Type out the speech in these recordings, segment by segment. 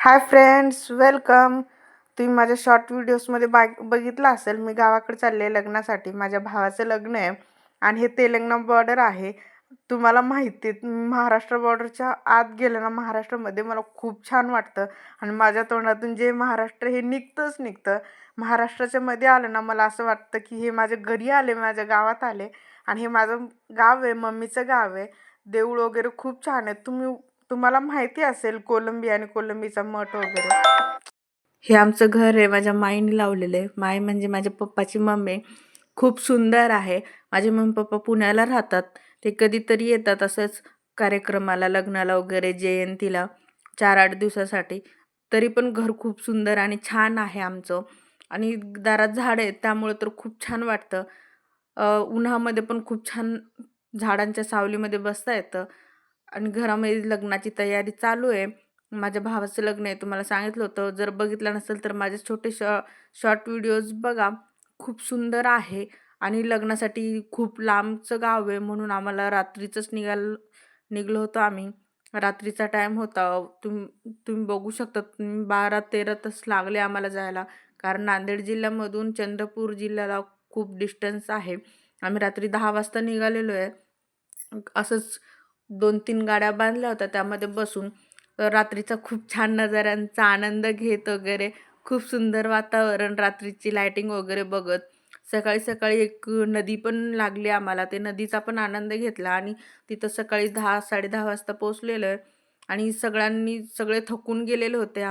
Hi friends, welcome. तुम्ही माझ्या short व्हिडिओजमध्ये बघितलं असेल, मी गावाकडे चालले लग्नासाठी. माझ्या भावाचं लग्न आहे आणि हे तेलंगणा बॉर्डर आहे. तुम्हाला माहिती आहे, महाराष्ट्र बॉर्डरच्या आत गेलं ना, महाराष्ट्रामध्ये मला खूप छान वाटतं आणि माझ्या तोंडातून जे महाराष्ट्र हे निघतं. महाराष्ट्राच्या मध्ये आलं ना, मला असं वाटतं की हे माझ्या घरी आले, माझ्या गावात आले आणि हे माझं गाव आहे, मम्मीचं गाव आहे. देऊळ वगैरे खूप छान आहे. तुम्हाला माहिती असेल कोलंबी आणि कोलंबीचा मठ वगैरे. हे आमचं घर आहे, माझ्या माईने लावलेलं आहे. माई म्हणजे माझ्या पप्पाची मम्मी. खूप सुंदर आहे. माझे मम्मी पप्पा पुण्याला राहतात. ते कधीतरी येतात असंच कार्यक्रमाला, लग्नाला वगैरे, जयंतीला 4-8 दिवसासाठी. तरी पण घर खूप सुंदर आणि छान आहे आमचं. आणि दारात झाड आहेत, त्यामुळे तर खूप छान वाटतं. उन्हामध्ये पण खूप छान झाडांच्या सावलीमध्ये बसता येतं. आणि घरामध्ये लग्नाची तयारी चालू आहे. माझ्या भावाचं लग्न आहे, तुम्हाला सांगितलं होतं. जर बघितलं नसेल तर माझे छोटे शॉर्ट व्हिडिओज बघा. खूप सुंदर आहे आणि लग्नासाठी खूप लांबचं गाव आहे, म्हणून आम्हाला रात्रीचंच निघलो होतो आम्ही. रात्रीचा टाईम होता. तुम्ही बघू शकता. 12-13 तास लागले आम्हाला जायला, कारण नांदेड जिल्ह्यामधून चंद्रपूर जिल्ह्याला खूप डिस्टन्स आहे. आम्ही रात्री 10 वाजता निघालेलो आहे. असंच 2-3 गाड्या बांधल्या होत्या, त्यामध्ये बसून रात्रीचा खूप छान नजाऱ्यांचा आनंद घेत वगैरे, खूप सुंदर वातावरण, रात्रीची लायटिंग वगैरे बघत. सकाळी सकाळी एक नदी पण लागली आम्हाला, ते नदीचा पण आनंद घेतला आणि तिथं सकाळी 10-10:30 वाजता पोचलेलो आहे. आणि सगळे थकून गेलेले होते.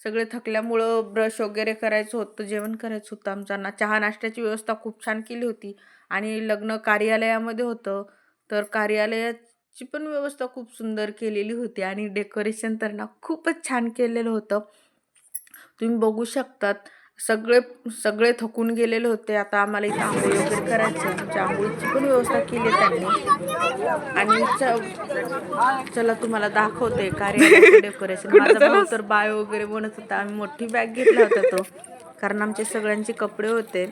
सगळे थकल्यामुळं ब्रश वगैरे करायचं होतं, जेवण करायचं होतं. आमच्या चहा नाश्त्याची व्यवस्था खूप छान केली होती आणि लग्न कार्यालयामध्ये होतं, तर कार्यालयाची पण व्यवस्था खूप सुंदर केलेली होती आणि डेकोरेशन तर ना खूपच छान केलेलं होतं. तुम्ही बघू शकतात. सगळे सगळे थकून गेलेले होते. आता आम्हाला इथं आंघोळ वगैरे करायचं आहे. आमच्या आंघोळीची पण व्यवस्था केली आहे त्यांनी. आणि चला तुम्हाला दाखवते कार्यालयाचं डेकोरेशन. माझा भाऊ तर बाय वगैरे बनत होता. आम्ही मोठी बॅग घेतला होता तो, कारण आमचे सगळ्यांचे कपडे होते.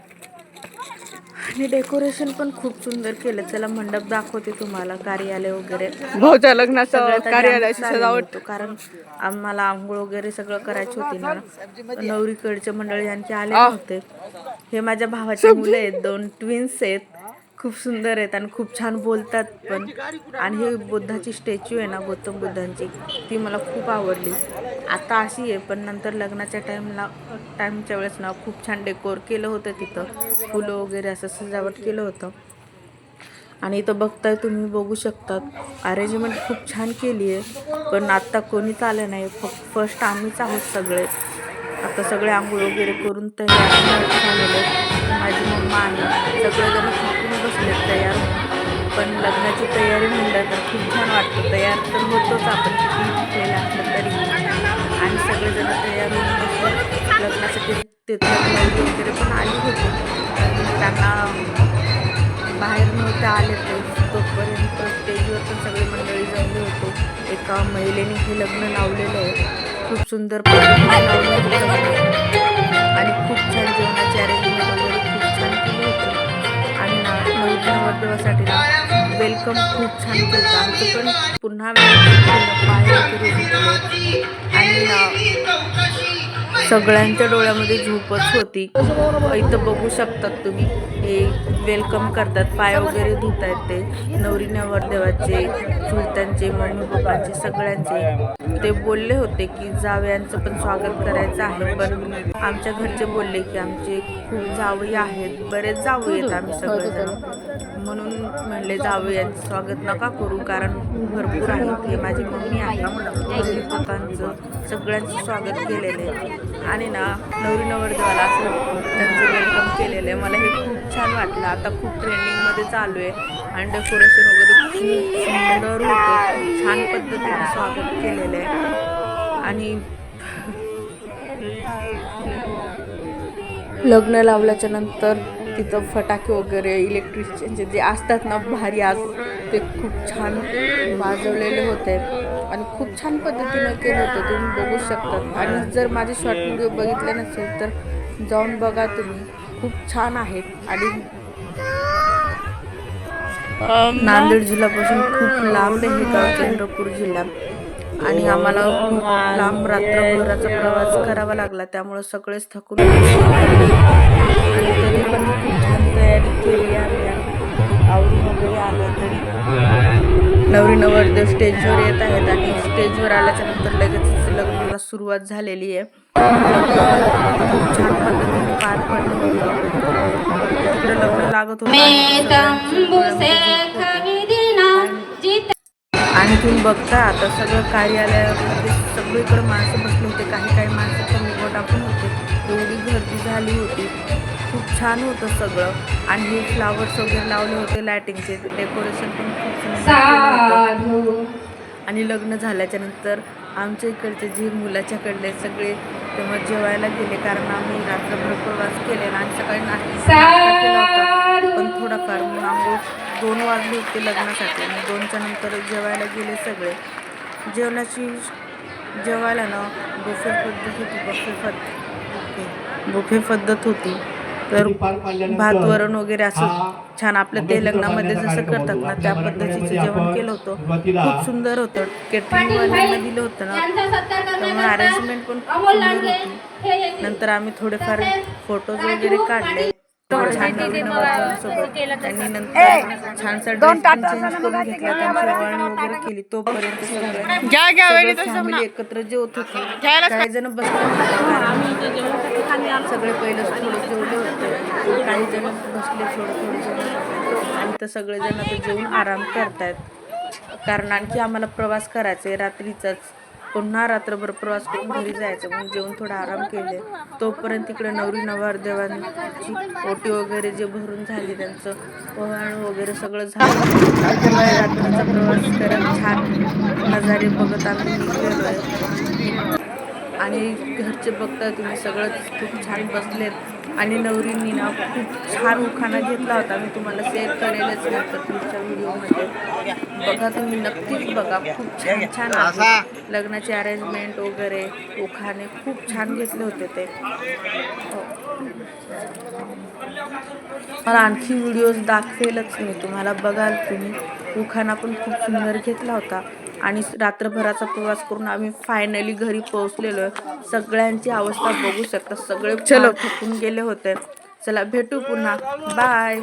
आणि डेकोरेशन पण खूप सुंदर केलं. चला मंडप दाखवते तुम्हाला, कार्यालय वगैरे. भाऊच्या लग्नाचं कार्यालयाची सजावट, कारण आम्हाला आंघोळ वगैरे सगळं करायची होती ना. नवरीकडचे मंडळी यांचे आले नव्हते. हे माझ्या भावाचे मुलं आहेत, 2 ट्विन्स आहेत. खूप सुंदर आहेत आणि खूप छान बोलतात पण. आणि हे बुद्धाची स्टॅच्यू आहे ना, गौतम बुद्धांची, ती मला खूप आवडली. आता अशी आहे, पण नंतर लग्नाच्या टाईमच्या वेळेस ना खूप छान डेकोर केलं होतं तिथं. फुलं वगैरे असं सजावट केलं होतं. आणि इथं बघताय तुम्ही, बघू शकतात. अरेंजमेंट खूप छान केली आहे, पण आत्ता कोणीच आलं नाही. फर्स्ट आम्हीच आहोत सगळे. आता सगळे आंघोळ वगैरे करून तयार झालेले. माझी मम्मा आहे, सगळेजण थकून बसले तयार होऊन. पण लग्नाची तयारी म्हणलं तर खूप छान वाटतं. तयार तर होतोच आपण, किती थकलेलं असलं तरी. आणि सगळेजण तयार होऊन बसले लग्नासाठी. तिथं नवरी वगैरे पण आली होती, पण त्यांना बाहेर नव्हते आले ते. तोपर्यंत स्टेजवर पण सगळी मंडळी जमली होतो. एका महिलेने हे लग्न लावलेलं आहे. खूप सुंदर पद्धतीने लावलं होतं आणि खूप छान जेवणाची अरेंजमेंट वगैरे खूप छान केली होती. आणि नवरदेवासाठी ना वेलकम खूप छान केलं. आमचं पण पुन्हा वेलकम केलं, पाय वगैरे धुतले आणि सगळ्यांच्या डोळ्यामध्ये झोपच होती. इथं बघू शकतात तुम्ही, हे वेलकम करतात, पाय वगैरे धुत आहेत ते. नवरी नवरदेवाचे, चुलत्यांचे, मम्मी पप्पांचे, सगळ्यांचे. ते बोलले होते की जावयांचं पण स्वागत करायचं आहे, पण आमच्या घरचे बोलले की आमचे खूप जावई आहेत, बरेच जावई आहेत आम्ही सगळेजण, म्हणून म्हणले जावयांचं स्वागत नका करू, कारण भरपूर आहेत. हे माझी मम्मी आहे, मम्मी पप्पांचं सगळ्यांचं स्वागत केलेलं आहे. आणि ना नवरी नवरदेवाला असं त्यांचं वेलकम केलेलं आहे. मला हे खूप छान वाटलं. आता खूप ट्रेंडिंगमध्ये चालू आहे आणि डेकोरेशन वगैरे खूप सुंदर होतं. छान पद्धतीने स्वागत केलेलं आहे. आणि लग्न लावल्याच्या नंतर तिथं फटाके वगैरे, इलेक्ट्रिशियनचे जे असतात ना भारी, आज ते खूप छान वाजवलेले होते आणि खूप छान पद्धतीनं केलं होतं. तुम्ही बघू शकतात. आणि जर माझे शॉर्ट व्हिडिओ बघितले नसेल तर जाऊन बघा तुम्ही, खूप छान आहेत. आणि नांदेड जिल्ह्यापासून खूप लांब आहे हे गाव, चंद्रपूर जिल्हा. आणि आम्हाला खूप लांब रात्रभराचा प्रवास करावा लागला, त्यामुळे सगळेच थकून गेले. आणि तरी पण खूप छान तयारी केली आम्ही आवरून वगैरे आलो तरी नवरी नवरदेव स्टेजवर येत आहेत आणि स्टेजवर आल्याच्या नंतर लगेच लग्नाला सुरुवात झालेली आहे. खूप छान पद्धतीने पार पडलं होतं. तिकडे लग्न लागत होतं आणि तुम्ही बघता आता सगळं कार्यालयामध्ये सगळीकडे माणसं बसले होते. काही माणसं तर उभं टाकून होते. एवढी गर्दी झाली होती. खूप छान होतं सगळं. आणि हे फ्लावर्स वगैरे लावले होते, लायटिंगचे डेकोरेशन पण खूप सुंदर केलं होतं. आणि लग्न झाल्याच्या नंतर आमच्या इकडचे जे मुलाच्याकडले सगळे तेव्हा जेवायला गेले, कारण आम्ही रात्रभर प्रवास केलेला आणि सकाळी नाश्ता केला होता. पण थोडाफार मग आंघोळ 2 वाजले होते लग्नासाठी आणि 2च्या नंतर जेवायला गेले सगळे. जेवायला ना बुफे पद्धत होती. बुफे पद्धत होती. तर भात वरण वगैरे असं छान आपल्या तेलंगणामध्ये जसं करतात ना त्या पद्धतीचं जेवण केलं होतं. खूप सुंदर होतं. केटरिंगवाल्यांना दिलं होतं ना, त्यामुळे अरेंजमेंट पण खूप सुंदर होती. नंतर आम्ही थोडेफार फोटोज वगैरे काढले छान नवीन नवरदेवांसोबत. त्यांनी नंतर छानसा ड्रेस पण चेंज करून घेतला, त्यांची ओवाळणी वगैरे केली. तोपर्यंत सगळे फॅमिली एकत्र जेवत होती. काही जण बसले होते, सगळे पहिलेच थोडे जेवले होते. काही जण बसले थोडे जण आणि तर सगळेजण आता जेवून आराम करतायत, कारण आणखी आम्हाला प्रवास करायचा आहे रात्रीचाच. पुन्हा रात्रभर प्रवास करून घरी जायचं म्हणून जेवून थोडा आराम केले. तोपर्यंत तिकडे नवरी नवरदेवांची ओटी वगैरे जे भरून झाली, त्यांचं ओवाळण वगैरे सगळं झालं. रात्रीचा प्रवास करत छान नजारे बघत आम्ही निघलेलो आहे. आणि घरचे बघता तुम्ही सगळं खूप छान बसलेत. आणि नवरींनी ना खूप छान उखाणा घेतला होता, मी तुम्हाला शेअर करेलच नंतर तुमच्या व्हिडिओमध्ये. बघा तुम्ही नक्कीच बघा, खूप छान आहे. लग्नाचे अरेंजमेंट वगैरे उखाणे खूप छान घेतले होते ते. मला आणखी व्हिडिओज दाखवेलच मी तुम्हाला, बघाल तुम्ही. उखाणा पण खूप सुंदर घेतला होता. आणि रात्रभराचा प्रवास करून आम्ही फायनली घरी पोहोचलेलो आहे. सगळ्यांची अवस्था बघू शकता, सगळे थकून गेले होते. चला भेटू पुन्हा, बाय.